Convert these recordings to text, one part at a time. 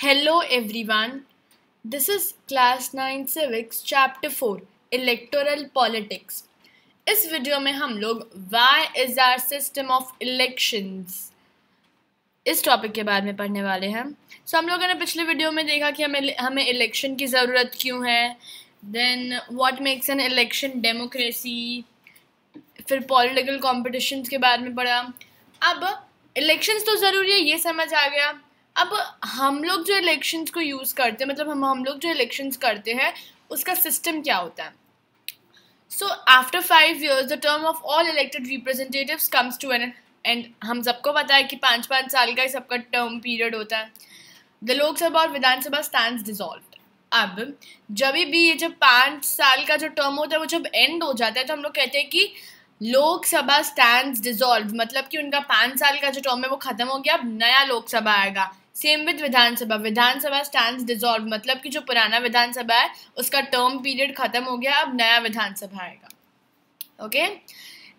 Hello everyone. This is Class 9 Civics Chapter 4 Electoral Politics. इस video में हम लोग Why is our system of elections इस topic के बारे में पढ़ने वाले हैं. हम लोगों ने पिछले वीडियो में देखा कि हमें इलेक्शन की ज़रूरत क्यों है, then what makes an election democracy, फिर पॉलिटिकल कॉम्पिटिशन्स के बारे में पढ़ा. अब इलेक्शंस तो ज़रूरी है, ये समझ आ गया. अब हम लोग जो इलेक्शंस को यूज़ करते हैं, मतलब हम लोग जो इलेक्शंस करते हैं उसका सिस्टम क्या होता है. So after 5 years the term of all elected representatives comes to an end. हम सबको पता है कि 5-5 साल का ही सबका टर्म पीरियड होता है. द लोकसभा और विधानसभा स्टैंड्स डिसॉल्व्ड. अब जब 5 साल का जो टर्म होता है वो जब एंड हो जाता है तो हम लोग कहते हैं कि लोकसभा स्टैंड्स डिसॉल्व, मतलब कि उनका 5 साल का जो टर्म है वो खत्म हो गया, अब नया लोकसभा आएगा. Same with Vidhan Sabha. Vidhan Sabha stands dissolve, मतलब कि जो पुराना विधानसभा है उसका टर्म पीरियड खत्म हो गया, अब नया विधानसभा आएगा. Okay.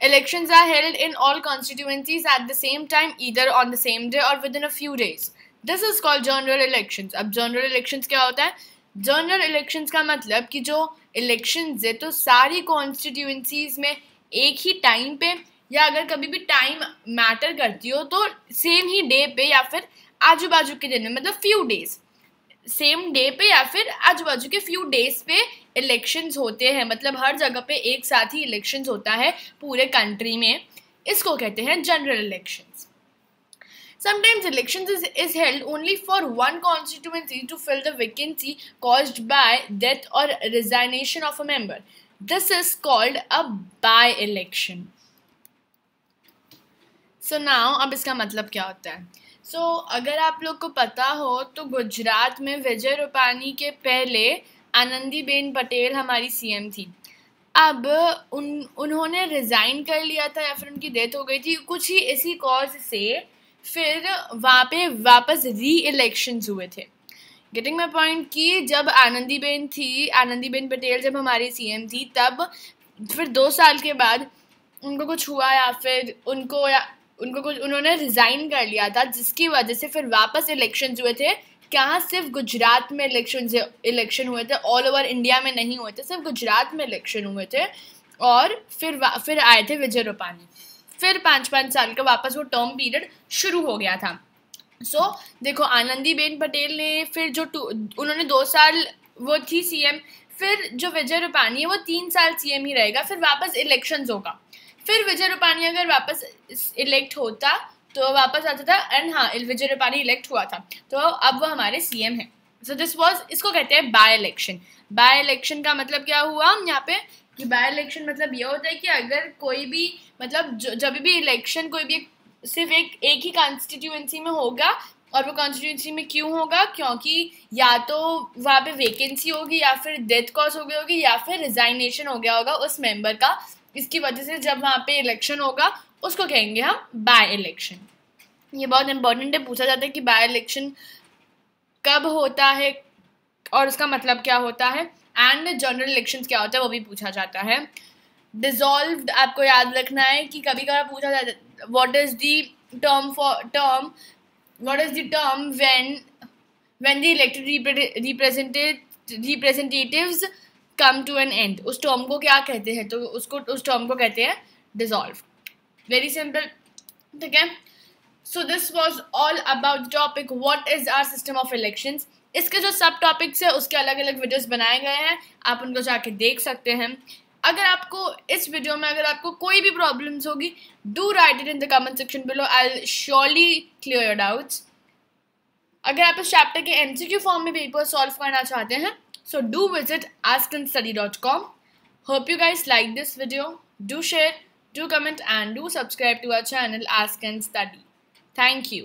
Elections are held in all constituencies at the same time, either on the same day or within a few days. This is called general elections. अब general elections क्या होता है? General elections का मतलब कि जो elections है तो सारी constituencies में एक ही टाइम पे, या अगर कभी भी टाइम मैटर करती हो तो सेम ही डे पे या फिर आजू बाजू के दिन में, मतलब फ्यू डेज, सेम डे पे या फिर आजू बाजू के फ्यू डेज पे इलेक्शंस होते हैं. मतलब हर जगह पे एक साथ ही इलेक्शंस होता है पूरे कंट्री में. इसको कहते हैं general elections. Sometimes elections is held only for one constituency to fill the vacancy caused by death or resignation of a member. This is called a by-election. So now, अब इसका मतलब क्या होता है? अगर आप लोग को पता हो तो गुजरात में विजय रूपानी के पहले आनंदीबेन पटेल हमारी सीएम थी. अब उन्होंने रिज़ाइन कर लिया था या फिर उनकी डेथ हो गई थी कुछ ही इसी कॉज से. फिर वहाँ पे वापस री इलेक्शंस हुए थे. गेटिंग माई पॉइंट कि जब आनंदीबेन पटेल जब हमारी सीएम थी, तब फिर 2 साल के बाद उनको कुछ हुआ या फिर उनको कुछ उन्होंने रिज़ाइन कर लिया था, जिसकी वजह से फिर वापस इलेक्शंस हुए थे. कहाँ? सिर्फ गुजरात में इलेक्शन हुए थे, ऑल ओवर इंडिया में नहीं हुए थे, सिर्फ गुजरात में इलेक्शन हुए थे. और फिर आए थे विजय रूपानी. फिर 5-5 साल का वापस वो टर्म पीरियड शुरू हो गया था. देखो, आनंदीबेन पटेल ने फिर उन्होंने 2 साल वो थी सीएम. फिर जो विजय रूपानी है वो 3 साल सीएम ही रहेगा. फिर वापस इलेक्शंस होगा. फिर विजय रूपानी अगर वापस इलेक्ट होता तो वापस आता था. एंड हाँ, विजय रूपानी इलेक्ट हुआ था तो अब वो हमारे सीएम हैं. इसको कहते हैं बाय इलेक्शन. बाय इलेक्शन का मतलब क्या हुआ यहाँ पे कि बाय इलेक्शन मतलब ये होता है कि अगर कोई भी, मतलब जब भी इलेक्शन कोई भी सिर्फ एक ही कॉन्स्टिट्यूएंसी में होगा. और वो कॉन्स्टिट्यूएंसी में क्यों होगा? क्योंकि या तो वहाँ पे वैकेंसी होगी या फिर डेथ कॉज हो गई होगी या फिर रिजाइनेशन हो गया होगा उस मेंबर का. इसकी वजह से जब वहाँ पे इलेक्शन होगा उसको कहेंगे हम बाय इलेक्शन. ये बहुत इंपॉर्टेंट है, पूछा जाता है कि बाय इलेक्शन कब होता है और उसका मतलब क्या होता है. एंड जनरल इलेक्शंस क्या होता है वो भी पूछा जाता है. डिसॉल्व्ड आपको याद रखना है कि कभी कभार पूछा जाता है what is the term when the elected representatives come to an end. उस टर्म को क्या कहते हैं? तो उस टर्म को कहते हैं डिसॉल्व. Very simple. ठीक है. So this was all about the topic what is our system of elections. इसके जो सब टॉपिक्स है उसके अलग अलग वीडियोस बनाए गए हैं, आप उनको जाके देख सकते हैं. अगर आपको इस वीडियो में कोई भी प्रॉब्लम्स होगी, do right it in the comment section below. I will surely clear your doubts. अगर आप इस चैप्टर के एमसीक्यू फॉर्म में पेपर सॉल्व करना चाहते हैं, so do visit askandstudy.com. Hope you guys like this video. Do share, do comment and do subscribe to our channel Ask and Study. Thank you.